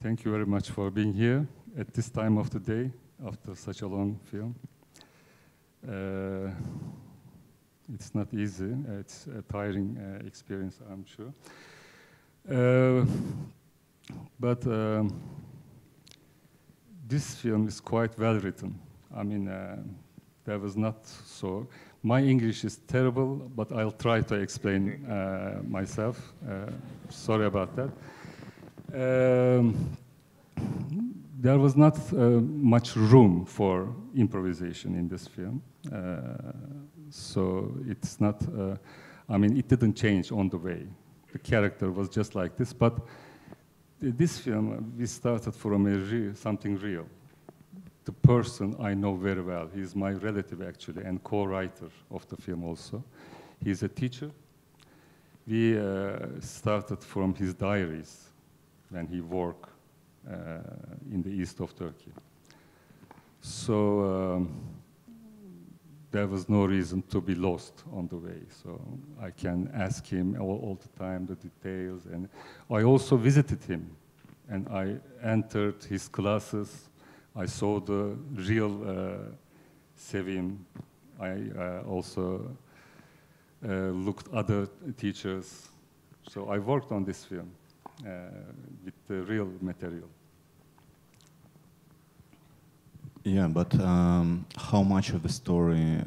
Thank you very much for being here at this time of the day after such a long film. It's not easy. It's a tiring experience, I'm sure. But this film is quite well written. I mean, there was not so. My English is terrible, but I'll try to explain myself. Sorry about that. There was not much room for improvisation in this film. So it's not, I mean, it didn't change on the way. The character was just like this, but this film, we started from something real. The person I know very well, he's my relative actually, and co-writer of the film also. He's a teacher. We started from his diaries when he worked in the east of Turkey. So there was no reason to be lost on the way. So I can ask him all the time the details. And I also visited him. And I entered his classes. I saw the real Sevim. I also looked other teachers. So I worked on this film with the real material. Yeah, but how much of the story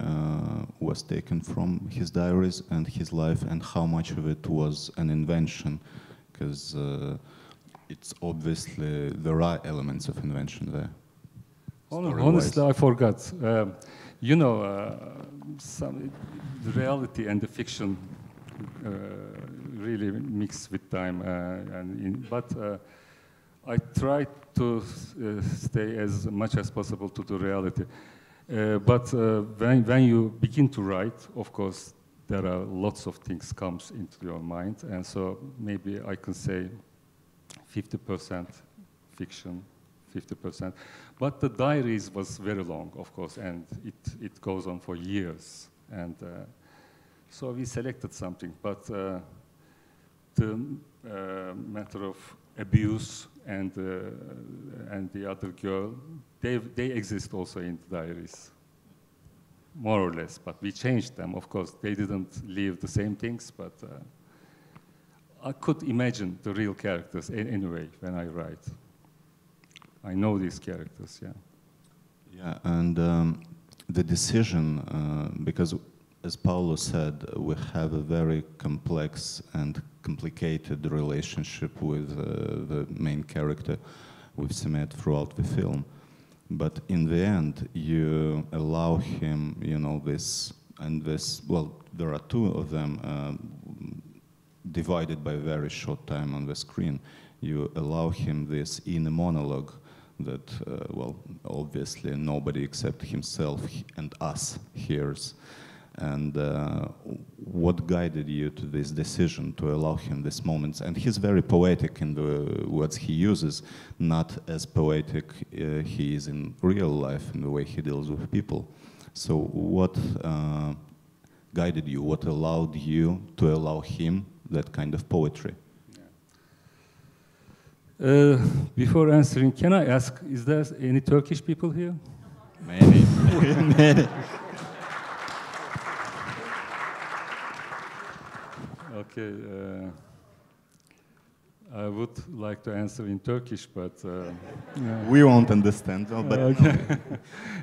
was taken from his diaries and his life, and how much of it was an invention? Because it's obviously there are elements of invention there. Honestly, I forgot. You know, the reality and the fiction really mix with time. But I try to stay as much as possible to the reality. But when you begin to write, of course, there are lots of things comes into your mind. And so maybe I can say 50% fiction, 50%. But the diaries was very long, of course, and it goes on for years. And so we selected something. But the matter of abuse and the other girl, they exist also in the diaries, more or less. But we changed them, of course. They didn't leave the same things, but I could imagine the real characters anyway when I write. I know these characters, yeah. Yeah, and the decision, because as Paulo said, we have a very complex and complicated relationship with the main character, with Samet throughout the film. But in the end, you allow him, you know, this and this, well, there are two of them divided by a very short time on the screen. You allow him this inner monologue that, well, obviously nobody except himself and us hears. And what guided you to this decision to allow him these moments? And he's very poetic in the words he uses, not as poetic he is in real life in the way he deals with people. So what guided you? What allowed you to allow him that kind of poetry? Before answering, can I ask, is there any Turkish people here? Many. Many. Okay, I would like to answer in Turkish, but we won't understand. But okay.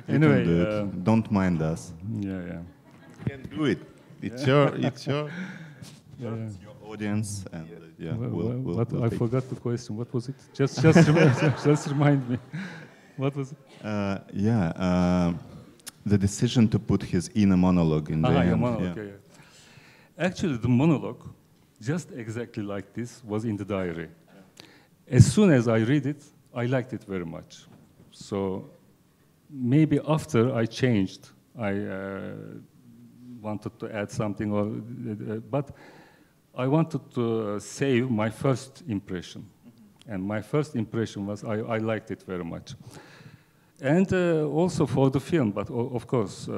Anyway, don't mind us. Yeah, yeah. You can do it. It's your audience, and yeah. We'll I forgot the question. What was it? Just remind me. What was it? The decision to put his inner monologue in the end. Monologue, yeah. Actually, the monologue, just exactly like this, was in the diary. As soon as I read it, I liked it very much. So maybe after I changed, I wanted to add something, but I wanted to save my first impression. And my first impression was I liked it very much. And also for the film, but of course,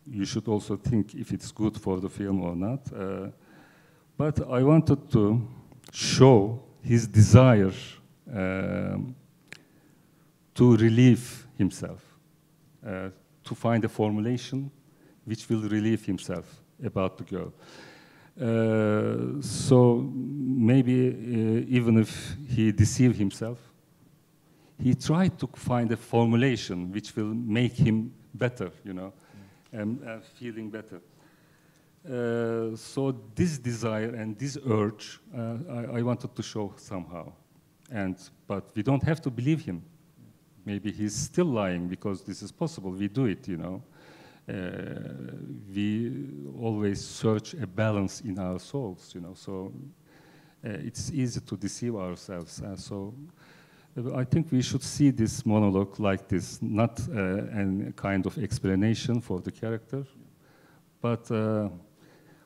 you should also think if it's good for the film or not. But I wanted to show his desire to relieve himself, to find a formulation which will relieve himself about the girl. So maybe even if he deceived himself, he tried to find a formulation which will make him better, you know, and feeling better. So this desire and this urge, I wanted to show somehow. But we don't have to believe him. Maybe he's still lying because this is possible. We do it, you know. We always search a balance in our souls, you know. So it's easy to deceive ourselves. So I think we should see this monologue like this, not a kind of explanation for the character, but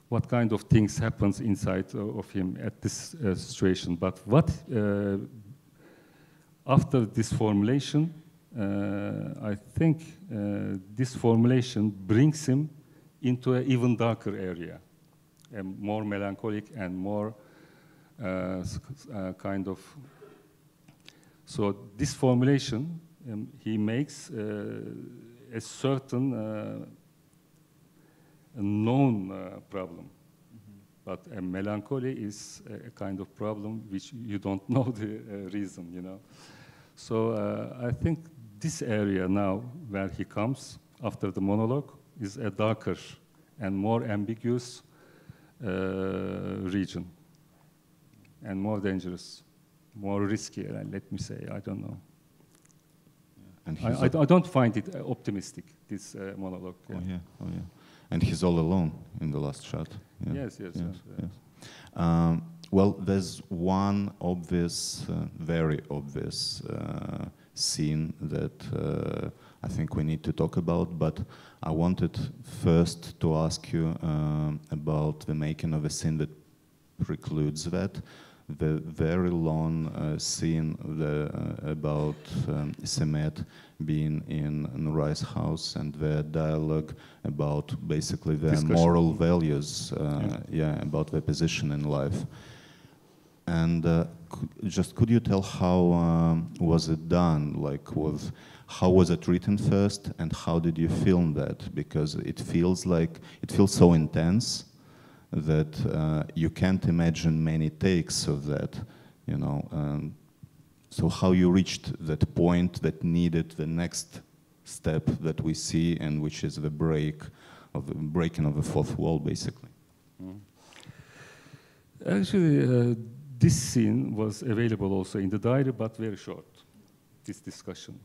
what kind of things happens inside of him at this situation. But what, after this formulation, I think this formulation brings him into an even darker area, a more melancholic and more kind of. So this formulation, he makes a certain known problem. But a melancholy is a kind of problem which you don't know the reason, you know. So I think this area now where he comes after the monologue is a darker and more ambiguous region and more dangerous, more risky, let me say, I don't know. And I don't find it optimistic, this monologue. Yeah. Oh, yeah, oh, yeah. And he's all alone in the last shot. Yeah. Yes. Well, there's one obvious, very obvious scene that I think we need to talk about, but I wanted first to ask you about the making of a scene that precludes that. The very long scene about Semet being in Nurai's house and their dialogue about basically their moral values, about their position in life. And could you tell how was it done? Like, how was it written first, and how did you film that? Because it feels so intense that you can't imagine many takes of that, you know. So how you reached that point that needed the next step that we see, and which is the breaking of the fourth wall, basically. Actually, this scene was available also in the diary, but very short, this discussion.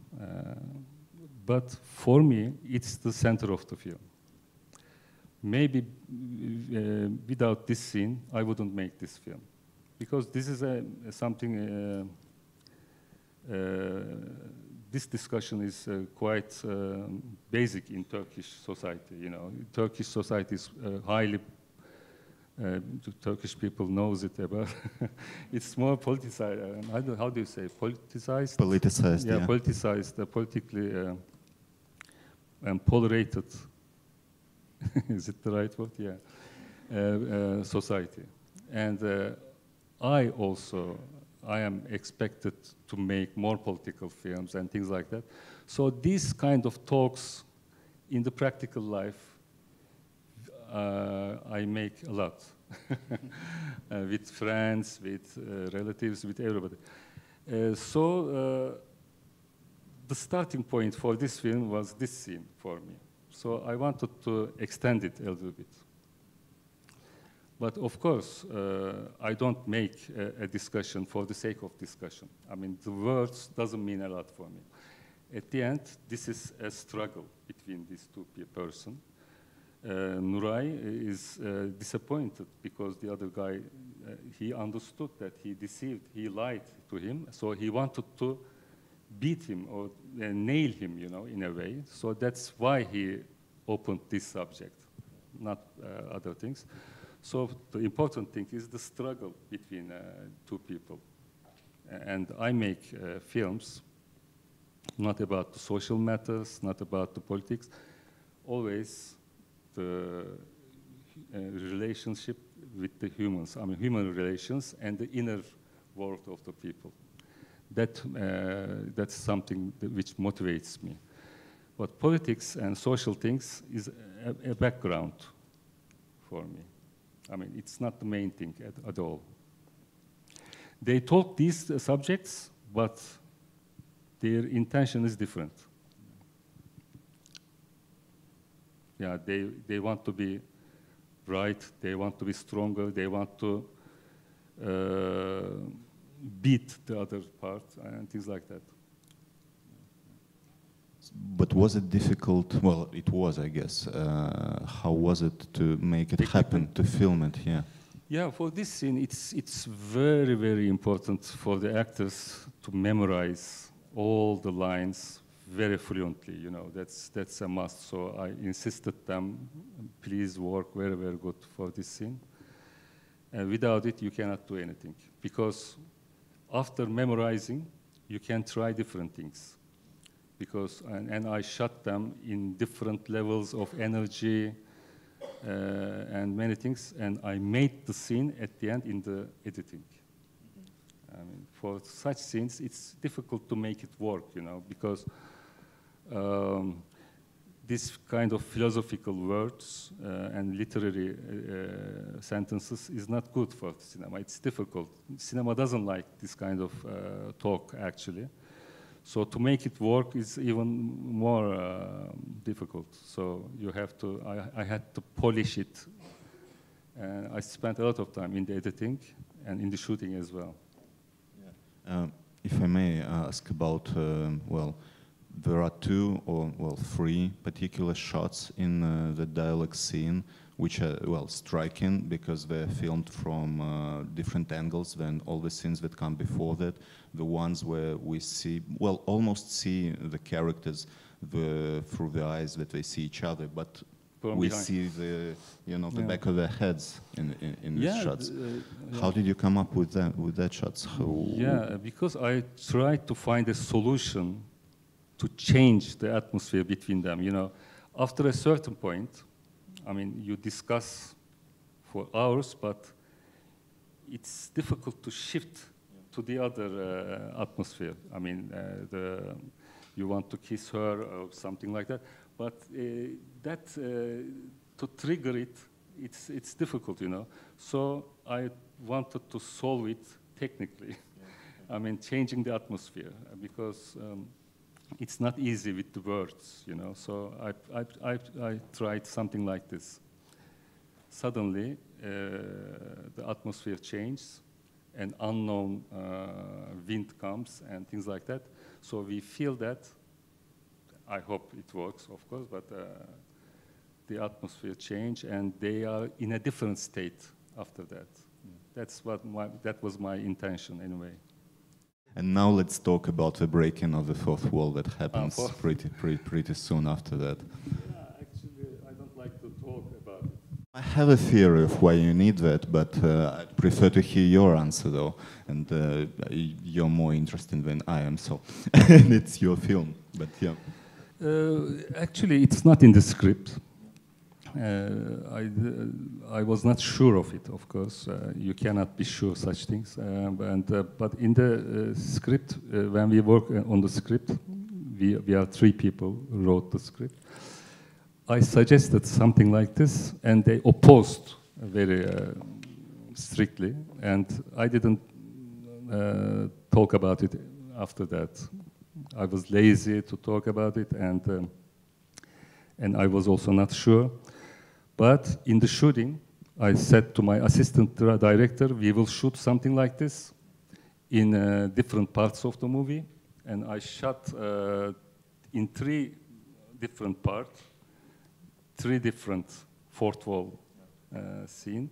But for me, it's the center of the film. Maybe without this scene, I wouldn't make this film. Because this is something, this discussion is quite basic in Turkish society. You know, Turkish society is highly, the Turkish people knows it about, it's more politicized, how do you say, politicized? Politicized, yeah. Politicized, politically and tolerated. Is it the right word? Yeah. Society. And I am expected to make more political films and things like that. So these kind of talks in the practical life, I make a lot. With friends, with relatives, with everybody. So the starting point for this film was this scene for me. So I wanted to extend it a little bit. But of course, I don't make a discussion for the sake of discussion. I mean, the words doesn't mean a lot for me. At the end, this is a struggle between these two persons. Nuray is disappointed because the other guy, he understood that he deceived, he lied to him, so he wanted to beat him or nail him, you know, in a way. So that's why he opened this subject, not other things. So the important thing is the struggle between two people. And I make films not about the social matters, not about the politics, always the relationship with the humans, I mean human relations and the inner world of the people. That's something which motivates me. But politics and social things is a background for me. I mean, it's not the main thing at all. They talk these subjects, but their intention is different. Yeah, they want to be right, they want to be stronger, they want to beat the other part and things like that. But was it difficult? Well, it was, I guess. How was it to make it happen, to film it? Yeah. Yeah, for this scene, it's very, very important for the actors to memorize all the lines very fluently. You know, that's a must. So I insisted them, please work very, very good for this scene. And without it, you cannot do anything. Because after memorizing, you can try different things. Because, and I shot them in different levels of energy and many things, and I made the scene at the end in the editing. I mean, for such scenes, it's difficult to make it work, you know, because this kind of philosophical words and literary sentences is not good for cinema. It's difficult. Cinema doesn't like this kind of talk, actually. So to make it work is even more difficult. So you have to, I had to polish it. And I spent a lot of time in the editing and in the shooting as well. Yeah. If I may ask about, well, there are two or, well, three particular shots in the dialogue scene which are, well, striking because they're filmed from different angles than all the scenes that come before that. The ones where we see, well, almost see the characters through the eyes that they see each other, but we see the, you know, the back of their heads in these shots. How did you come up with that shots? Yeah, because I tried to find a solution to change the atmosphere between them. You know, after a certain point, I mean, you discuss for hours, but it's difficult to shift to the other atmosphere. I mean, you want to kiss her or something like that, but to trigger it, it's difficult, you know. So I wanted to solve it technically. I mean, changing the atmosphere because it's not easy with the words, you know. So I tried something like this. Suddenly, the atmosphere changes, an unknown wind comes and things like that. So we feel that. I hope it works, of course, but the atmosphere change, and they are in a different state after that. That was my intention, anyway. And now let's talk about the breaking of the fourth wall that happens pretty soon after that. Yeah, actually, I don't like to talk about it. I have a theory of why you need that, but I'd prefer to hear your answer, though. And you're more interested than I am, so and it's your film. But yeah. Actually, it's not in the script. I was not sure of it, of course. You cannot be sure of such things. But in the script, when we work on the script, we are three people who wrote the script. I suggested something like this, and they opposed very strictly. And I didn't talk about it after that. I was lazy to talk about it, and I was also not sure. But in the shooting, I said to my assistant director, we will shoot something like this in different parts of the movie. And I shot in three different parts, three different fourth wall scene.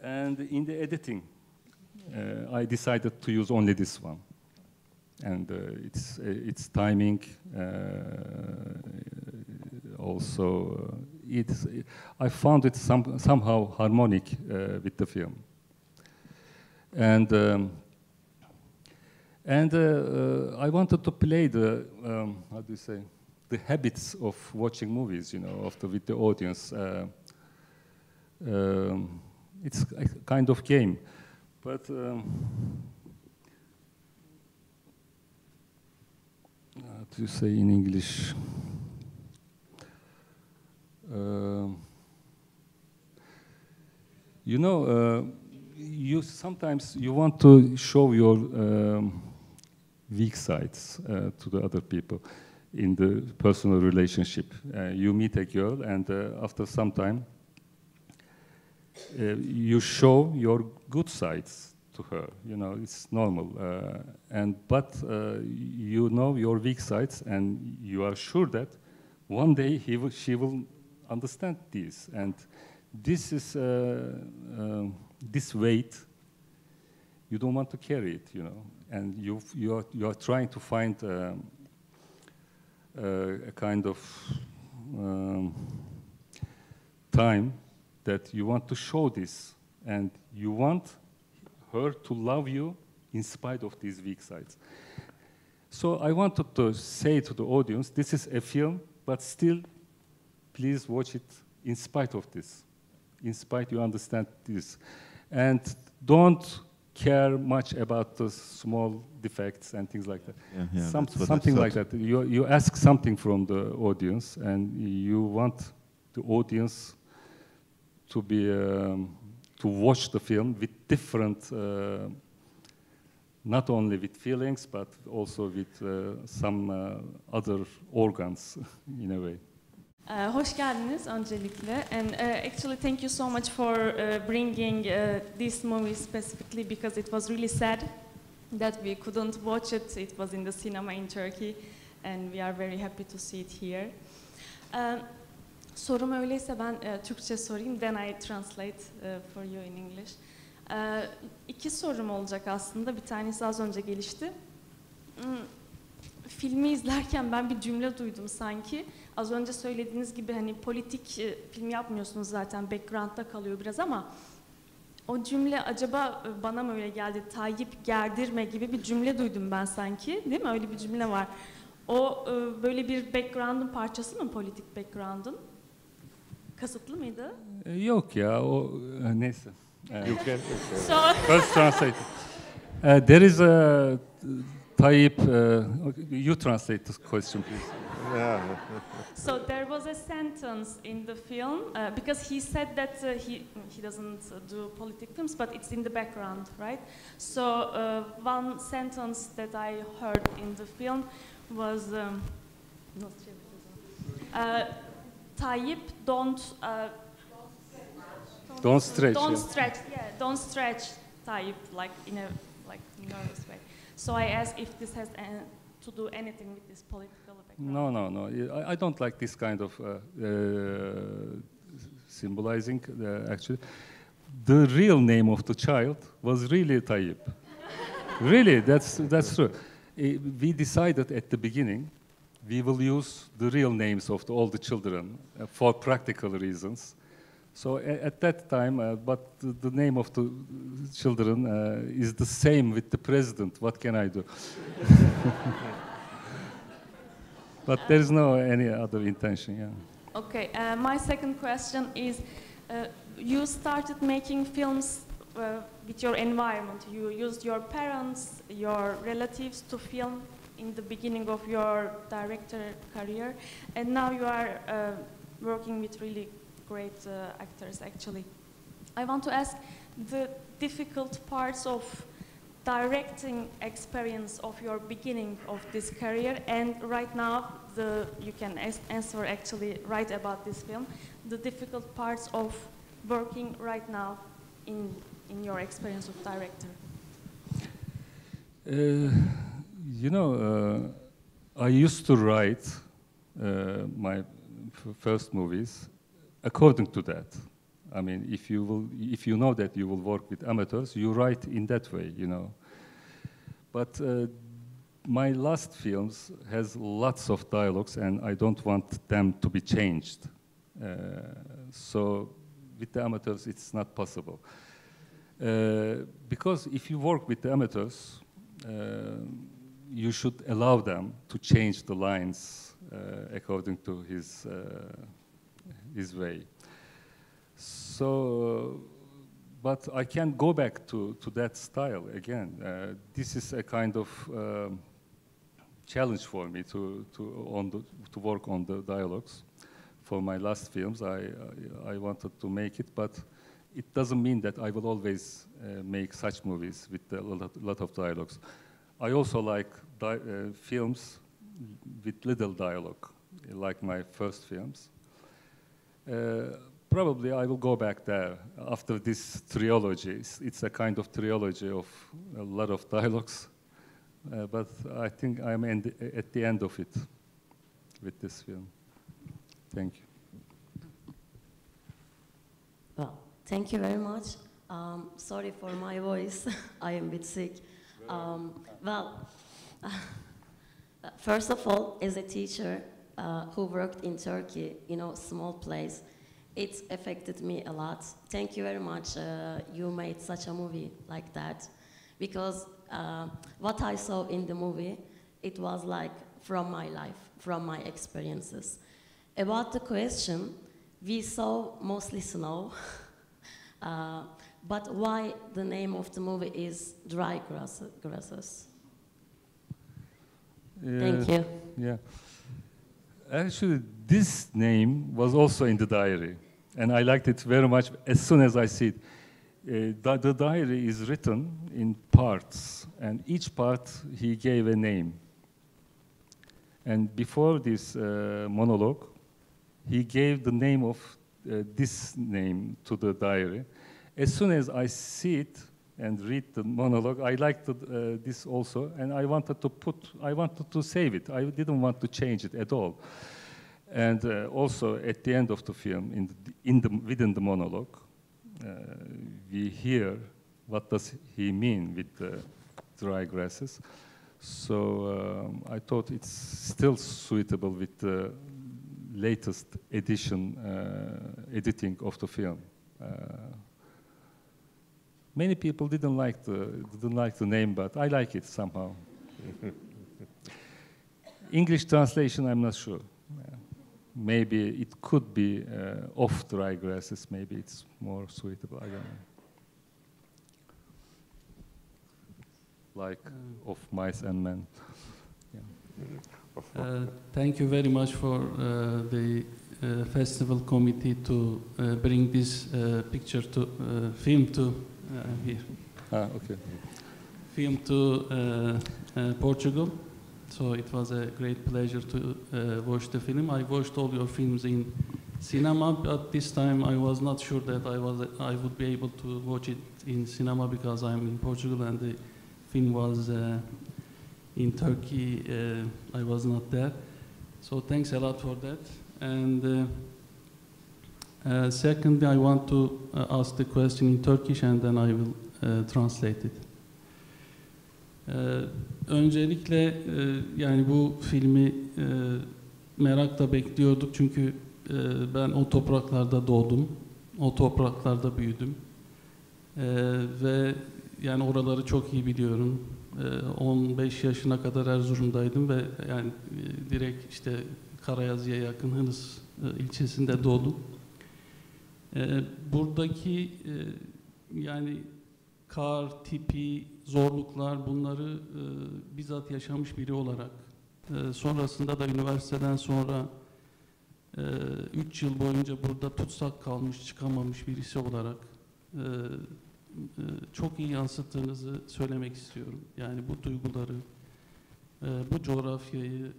And in the editing, I decided to use only this one. And its timing, also, I found it somehow harmonic with the film. And I wanted to play the, how do you say, the habits of watching movies, you know, with the audience. It's a kind of game. But how do you say in English? You know, you sometimes you want to show your weak sides to the other people in the personal relationship. You meet a girl, and after some time, you show your good sides to her. You know, it's normal. But you know your weak sides, and you are sure that one day she will understand this. And this is this weight. You don't want to carry it, you know, and you are trying to find a kind of time that you want to show this, and you want her to love you in spite of these weak sides. So I wanted to say to the audience, this is a film, but still, please watch it in spite of this. In spite you understand this. And don't care much about the small defects and things like that. Something like that. You ask something from the audience, and you want the audience to be to watch the film with different, not only with feelings, but also with some other organs in a way. Hoş geldiniz öncelikle, and actually thank you so much for bringing this movie specifically, because it was really sad that we couldn't watch it. It was in the cinema in Turkey, and we are very happy to see it here. Sorum öyleyse ben Türkçe sorayım, then I translate for you in English. İki sorum olacak aslında, bir tanesi az önce gelişti. Filmi izlerken ben bir cümle duydum sanki. Az önce söylediğiniz gibi hani politik film yapmıyorsunuz zaten, background'da kalıyor biraz, ama o cümle acaba bana mı öyle geldi? Tayyip gerdirme gibi bir cümle duydum ben sanki, değil mi? Öyle bir cümle var. O böyle bir background'ın parçası mı, politik background'ın? Kasıtlı mıydı? Yok ya, o neyse. So First translate. There is a Tayyip. You translate this question, please. Yeah. So there was a sentence in the film, because he said that he doesn't do politic films, but it's in the background, right? So one sentence that I heard in the film was, Tayyip, don't stretch. Don't stretch. Yeah, don't stretch Tayyip like in a nervous way. So I asked if this has to do anything with this political background. No. I don't like this kind of symbolizing. Actually, the real name of the child was really Tayyip. Really, that's true. We decided at the beginning we will use the real names of all the children for practical reasons. So at that time, but the name of the children is the same with the president. What can I do? But there is no any other intention. Yeah. Okay. My second question is, you started making films with your environment. You used your parents, your relatives to film in the beginning of your director career, and now you are working with really great actors, actually. I want to ask the difficult parts of directing experience of your beginning of this career, and right now you can answer actually right about this film, the difficult parts of working right now in your experience of director. You know, I used to write my first movies according to that. I mean, if you know that you will work with amateurs, you write in that way, you know. But my last films has lots of dialogues, and I don't want them to be changed. So with the amateurs, it's not possible. Because if you work with the amateurs, you should allow them to change the lines according to his way. So but I can't go back to that style again. This is a kind of challenge for me to work on the dialogues. For my last films, I wanted to make it, but it doesn't mean that I will always make such movies with a lot of dialogues. I also like films with little dialogue, like my first films. Probably I will go back there after this trilogy. It's a kind of trilogy of a lot of dialogues, but I think I'm at the end of it with this film. Thank you. Well, thank you very much. Sorry for my voice. I am a bit sick. First of all, as a teacher who worked in Turkey, small place, it affected me a lot. Thank you very much. You made such a movie like that, because what I saw in the movie, it was like from my life, from my experiences. About the question, we saw mostly snow, but why the name of the movie is Dry Grasses? Thank you. Yeah. Actually, this name was also in the diary, and I liked it very much as soon as I see it. The diary is written in parts, and each part he gave a name. And before this monologue, he gave the name of this name to the diary. As soon as I see it and read the monologue, I liked this also, and I wanted to save it. I didn't want to change it at all. And also at the end of the film, within the monologue, we hear what does he mean with the dry grasses. So I thought it's still suitable with the latest editing of the film. Many people didn't like the name, but I like it somehow. English translation, I'm not sure. Maybe it could be off dry grasses. Maybe it's more suitable. I don't know. Like of mice and men. Yeah. Thank you very much for the festival committee to bring this film to here. Okay. Film to Portugal. So it was a great pleasure to watch the film. I watched all your films in cinema, but this time I was not sure that I would be able to watch it in cinema because I'm in Portugal and the film was in Turkey. I was not there. So thanks a lot for that. And secondly, I want to ask the question in Turkish and then I will translate it. Öncelikle yani bu filmi merakla bekliyorduk çünkü ben o topraklarda doğdum, o topraklarda büyüdüm ve yani oraları çok iyi biliyorum. 15 yaşına kadar Erzurum'daydım ve yani direkt işte Karayazı'ya yakın Hınıs ilçesinde doğdum. Buradaki yani kar tipi, zorluklar bunları bizzat yaşamış biri olarak sonrasında da üniversiteden sonra 3 yıl boyunca burada tutsak kalmış, çıkamamış birisi olarak çok iyi yansıttığınızı söylemek istiyorum. Yani bu duyguları, bu coğrafyayı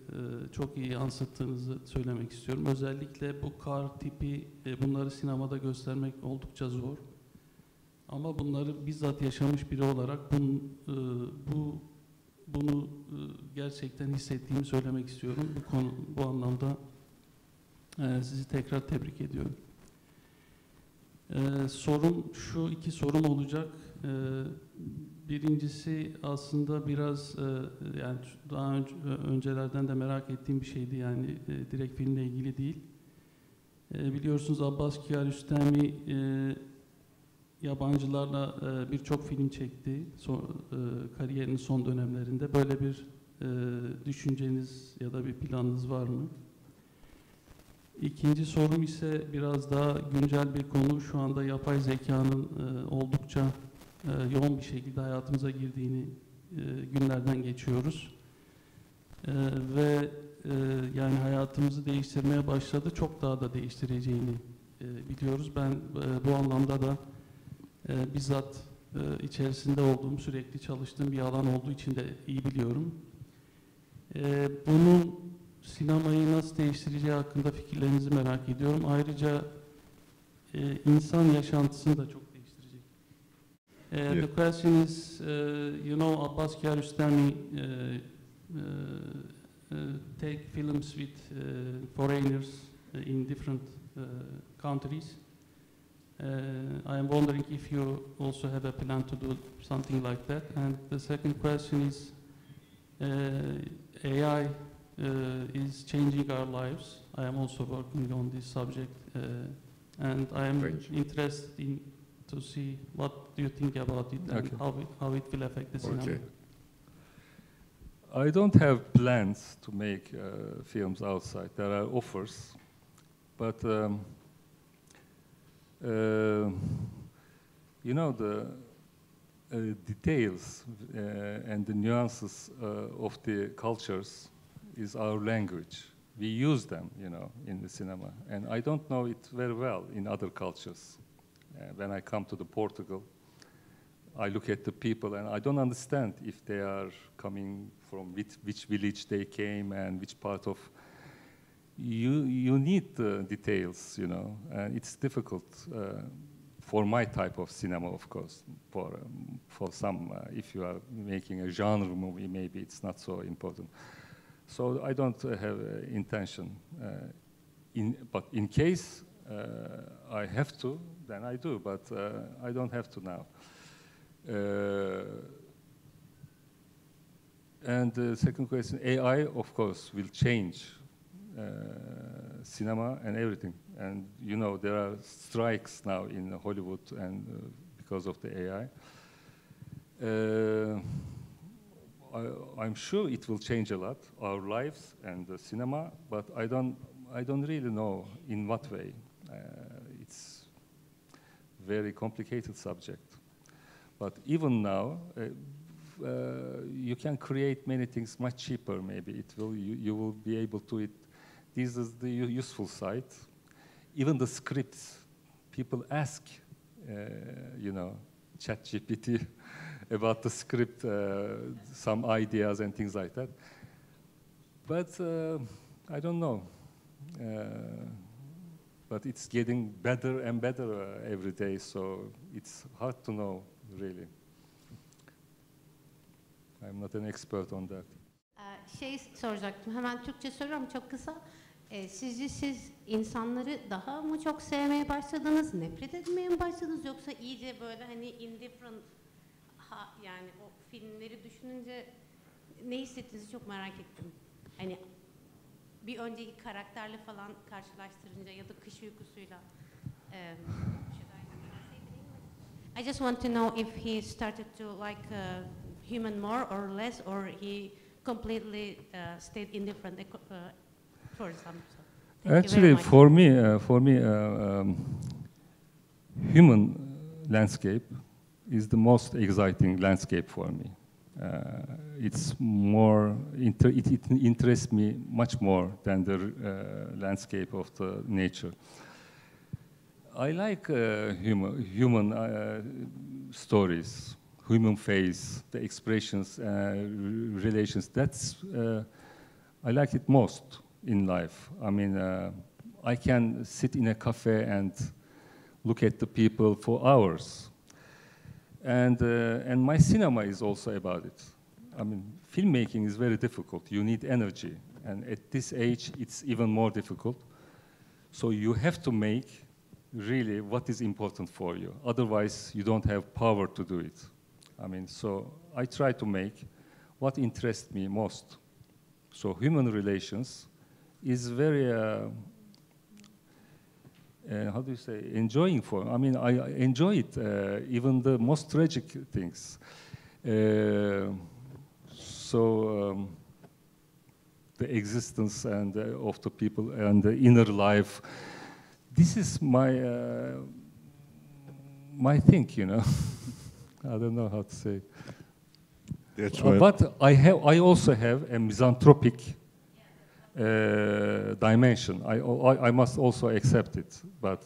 çok iyi yansıttığınızı söylemek istiyorum. Özellikle bu kar tipi bunları sinemada göstermek oldukça zor. Ama bunları bizzat yaşamış biri olarak bunu gerçekten hissettiğimi söylemek istiyorum. Bu anlamda sizi tekrar tebrik ediyorum. İki sorum olacak. Birincisi aslında biraz yani daha öncelerden de merak ettiğim bir şeydi, yani direkt filmle ilgili değil. Biliyorsunuz Abbas Kiarostami yabancılarla birçok film çekti kariyerinin son dönemlerinde. Böyle bir düşünceniz ya da bir planınız var mı? İkinci sorum ise biraz daha güncel bir konu. Şu anda yapay zekanın oldukça yoğun bir şekilde hayatımıza girdiğini günlerden geçiyoruz. Ve yani hayatımızı değiştirmeye başladı. Çok daha da değiştireceğini biliyoruz. Ben bu anlamda da bizzat içerisinde olduğum, sürekli çalıştığım bir alan olduğu için de iyi biliyorum. Bunun sinemayı nasıl değiştireceği hakkında fikirlerinizi merak ediyorum. Ayrıca insan yaşantısını da çok değiştirecek. The question is, you know, Abbas Kiarostami take films with foreigners in different countries. I am wondering if you also have a plan to do something like that. And the second question is, AI is changing our lives. I am also working on this subject, and I am interested in to see what do you think about it and how it will affect the cinema. Okay. I don't have plans to make films outside. There are offers, but you know, the details and the nuances of the cultures is our language. We use them, you know, in the cinema, and I don't know it very well in other cultures. When I come to Portugal, I look at the people and I don't understand if they are coming from which village they came and which part of. You need the details, you know, and it's difficult for my type of cinema, of course. For some, if you are making a genre movie, maybe it's not so important. So I don't have intention. But in case I have to, then I do. But I don't have to now. And the second question, AI, of course, will change cinema and everything. And you know, there are strikes now in Hollywood and because of the AI. I'm sure it will change a lot, our lives and the cinema, but I don't really know in what way. It's very complicated subject. But even now, you can create many things much cheaper. Maybe you will be able to it. This is the useful side. Even the scripts, people ask, you know, ChatGPT about the script, some ideas and things like that. But I don't know. But it's getting better and better every day, so it's hard to know, really. I'm not an expert on that. Şey soracaktım, hemen Türkçe soruyorum çok kısa. Sizce siz insanları daha mı çok sevmeye başladınız, nefret etmeye mi başladınız, yoksa iyice böyle hani indifferent, yani o filmleri düşününce ne hissettiğinizi çok merak ettim. Hani bir önceki karakterle falan karşılaştırınca ya da Kış Uykusu'yla. I just want to know if he started to like human more or less, or he completely stayed indifferent for some. Actually, for me, human landscape is the most exciting landscape for me. It's more, it interests me much more than the landscape of the nature. I like human stories, human face, the expressions, relations. That's, I like it most in life. I mean, I can sit in a cafe and look at the people for hours. And my cinema is also about it. I mean, filmmaking is very difficult. You need energy. And at this age, it's even more difficult. So you have to make really what is important for you. Otherwise, you don't have power to do it. I mean, so I try to make what interests me most. So human relations is very, how do you say, enjoying for. I mean, I enjoy it, even the most tragic things. the existence and of the people and the inner life. This is my my thing, you know. I don't know how to say. That's right. But I also have a misanthropic dimension. I must also accept it. But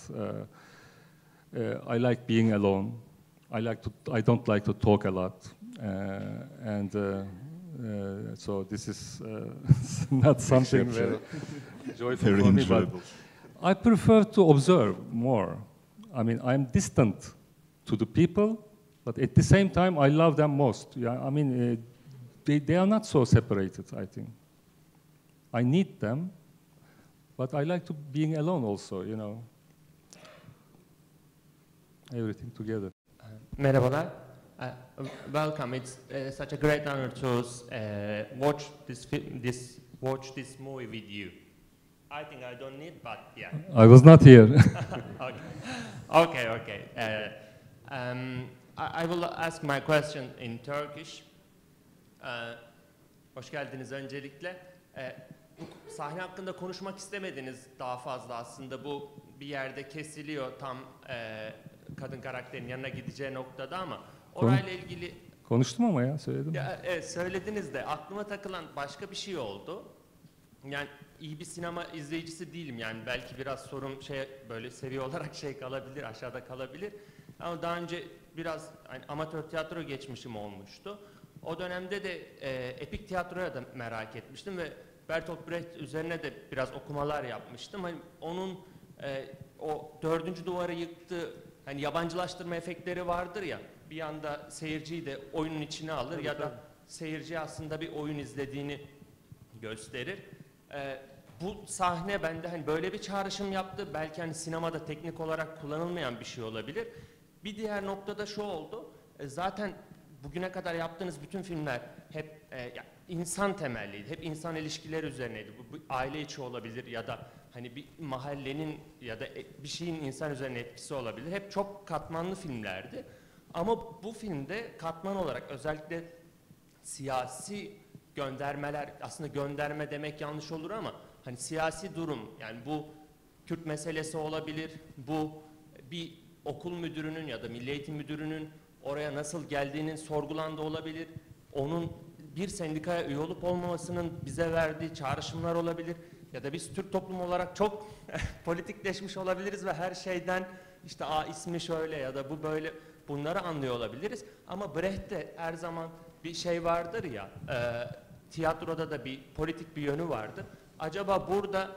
I like being alone. I don't like to talk a lot, so this is not something very joyful Very for me. But enjoyable. I prefer to observe more. I mean, I'm distant to the people, but at the same time, I love them most. Yeah, I mean, they are not so separated, I think. I need them, but I like to being alone also, you know. Everything together. Merhabalar. Welcome. It's such a great honor to watch this movie with you. I think I don't need, but yeah. I was not here. Okay. I will ask my question in Turkish. Hoş geldiniz öncelikle. Bu sahne hakkında konuşmak istemediniz daha fazla aslında. Bu bir yerde kesiliyor tam kadın karakterin yanına gideceği noktada ama orayla ilgili... Konuştum ama ya, söyledim. Ya, evet, söylediniz de aklıma takılan başka bir şey oldu. Yani iyi bir sinema izleyicisi değilim yani belki biraz sorum böyle seviye olarak kalabilir, aşağıda kalabilir. Ama daha önce biraz hani, amatör tiyatro geçmişim olmuştu. O dönemde de epik tiyatroya da merak etmiştim ve Bertolt Brecht üzerine de biraz okumalar yapmıştım. Hani onun o dördüncü duvarı yıktı, hani yabancılaştırma efektleri vardır ya, bir anda seyirciyi de oyunun içine alır ya da seyirci aslında bir oyun izlediğini gösterir. Bu sahne bende hani böyle bir çağrışım yaptı. Belki hani sinemada teknik olarak kullanılmayan bir şey olabilir. Bir diğer noktada şu oldu. Zaten bugüne kadar yaptığınız bütün filmler hep insan temelliydi. Hep insan ilişkileri üzerineydi. Bu aile içi olabilir ya da hani bir mahallenin ya da bir şeyin insan üzerine etkisi olabilir. Hep çok katmanlı filmlerdi. Ama bu filmde katman olarak özellikle siyasi göndermeler, aslında gönderme demek yanlış olur ama hani siyasi durum, yani bu Kürt meselesi olabilir, bu bir okul müdürünün ya da milli eğitim müdürünün oraya nasıl geldiğinin sorgulandığı olabilir, onun bir sendikaya üye olup olmamasının bize verdiği çağrışımlar olabilir ya da biz Türk toplumu olarak çok politikleşmiş olabiliriz ve her şeyden işte ismi şöyle ya da bu böyle, bunları anlıyor olabiliriz ama Brecht'te her zaman bir şey vardır ya, tiyatroda da bir politik bir yönü vardır. Acaba burada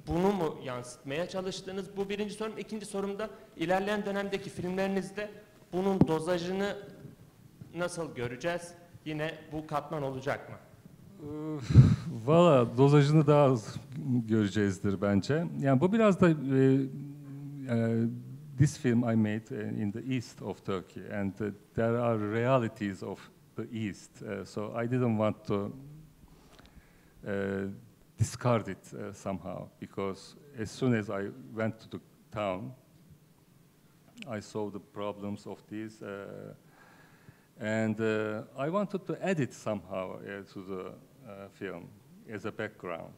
bunu mu yansıtmaya çalıştınız? Bu birinci sorum. İkinci sorumda ilerleyen dönemdeki filmlerinizde bunun dozajını nasıl göreceğiz? Yine bu katman olacak mı? Valla dozajını daha az göreceğizdir bence. Yani bu biraz da this film I made in the east of Turkey and there are realities of the east. So I didn't want to discard it somehow because as soon as I went to the town, I saw the problems of these and I wanted to add it somehow to the film as a background.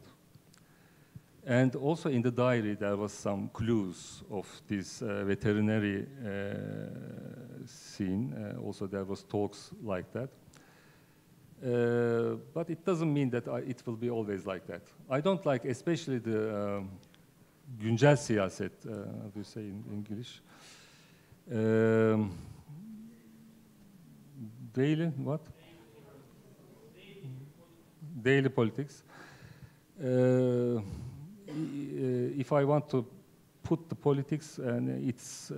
And also in the diary there was some clues of this veterinary scene. Also there was talks like that. But it doesn't mean that it will be always like that. I don't like especially the güncel siyaset, how do you say in English? Daily, what? Daily politics. If I want to put the politics, and it's,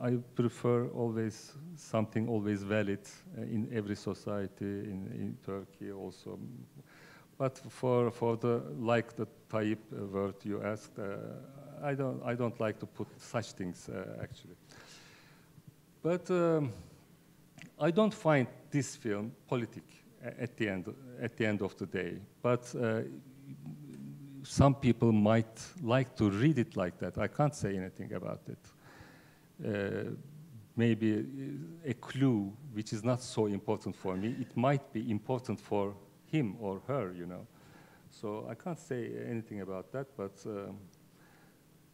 I prefer always something always valid in every society, in Turkey also. But for the like the Tayyip word you asked, I don't like to put such things actually. But I don't find this film politic at the end of the day. But some people might like to read it like that. I can't say anything about it. Maybe a clue which is not so important for me, it might be important for him or her, you know. So I can't say anything about that, but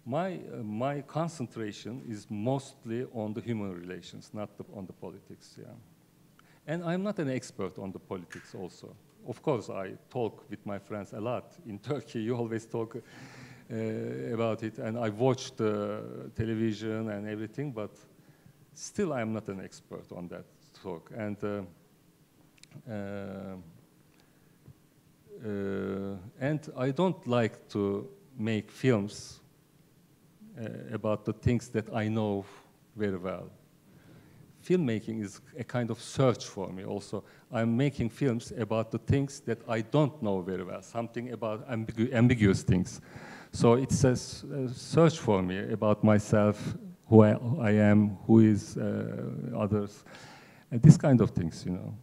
my concentration is mostly on the human relations, not on the politics, yeah. And I'm not an expert on the politics also. Of course, I talk with my friends a lot. In Turkey, you always talk about it, and I watch the television and everything, but still I'm not an expert on that talk. And I don't like to make films about the things that I know very well. Filmmaking is a kind of search for me also. I'm making films about the things that I don't know very well, something about ambiguous things. So it's a search for me about myself, who I am, who is others, and this kind of things, you know.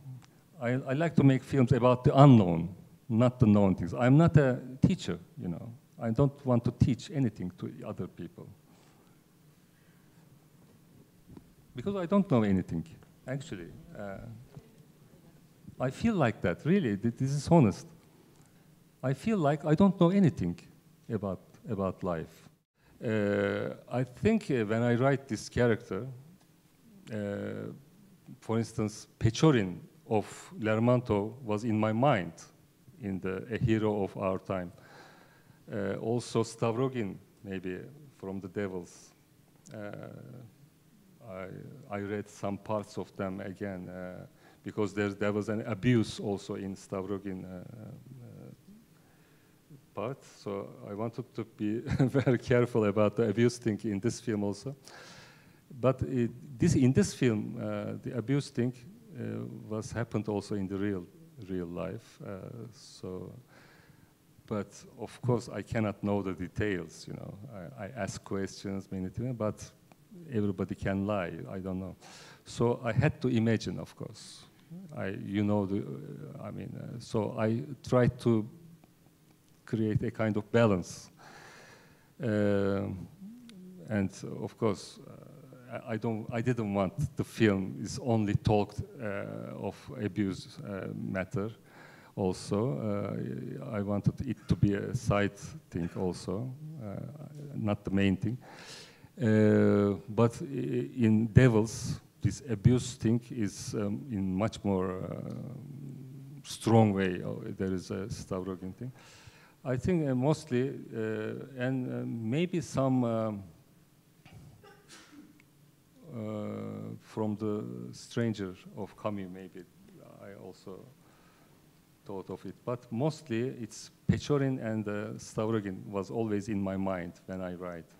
I like to make films about the unknown, not the known things. I'm not a teacher, you know. I don't want to teach anything to other people. Because I don't know anything, actually. I feel like that, really, this is honest. I feel like I don't know anything about life. I think when I write this character, for instance, Pechorin of Lermontov was in my mind, in a hero of our time. Also Stavrogin, maybe, from The Devils. I read some parts of them again, because there was an abuse also in Stavrogin part, so I wanted to be very careful about the abuse thing in this film also. But in this film, the abuse thing was happened also in the real life. But of course, I cannot know the details. You know, I ask questions many times, but everybody can lie. I don't know. So I had to imagine, of course. So I tried to create a kind of balance. And of course, I didn't want the film is only talked of abuse matter. Also, I wanted it to be a side thing also, not the main thing. But in Devils, this abuse thing is in much more strong way. There is a Stavrogin thing. I think mostly, and maybe some from the Stranger of Camus, maybe I also thought of it. But mostly, it's Pechorin and Stavrogin was always in my mind when I write.